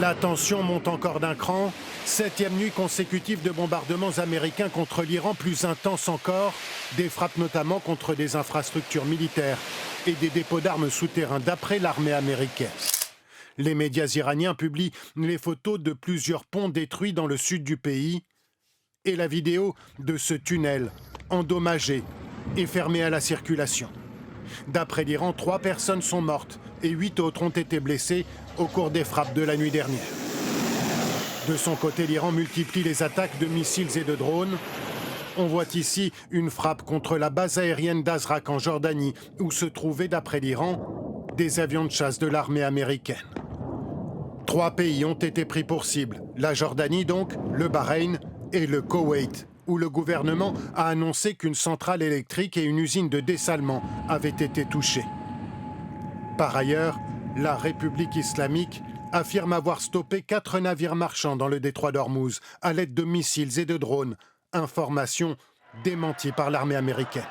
La tension monte encore d'un cran. 7e nuit consécutive de bombardements américains contre l'Iran, plus intense encore. Des frappes notamment contre des infrastructures militaires et des dépôts d'armes souterrains d'après l'armée américaine. Les médias iraniens publient les photos de plusieurs ponts détruits dans le sud du pays et la vidéo de ce tunnel endommagé et fermé à la circulation. D'après l'Iran, 3 personnes sont mortes et 8 autres ont été blessées au cours des frappes de la nuit dernière. De son côté, l'Iran multiplie les attaques de missiles et de drones. On voit ici une frappe contre la base aérienne d'Azraq en Jordanie, où se trouvaient, d'après l'Iran, des avions de chasse de l'armée américaine. 3 pays ont été pris pour cible, la Jordanie donc, le Bahreïn et le Koweït, où le gouvernement a annoncé qu'une centrale électrique et une usine de dessalement avaient été touchées. Par ailleurs, la République islamique affirme avoir stoppé 4 navires marchands dans le détroit d'Ormuz à l'aide de missiles et de drones, information démentie par l'armée américaine.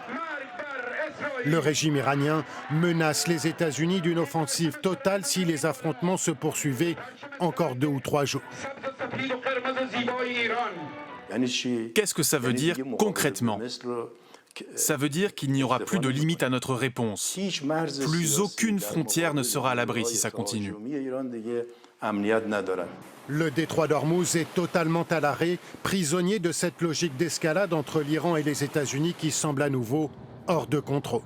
Le régime iranien menace les États-Unis d'une offensive totale si les affrontements se poursuivaient encore 2 ou 3 jours. Qu'est-ce que ça veut dire concrètement ? Ça veut dire qu'il n'y aura plus de limite à notre réponse. Plus aucune frontière ne sera à l'abri si ça continue. Le détroit d'Ormuz est totalement à l'arrêt, prisonnier de cette logique d'escalade entre l'Iran et les États-Unis qui semble à nouveau hors de contrôle.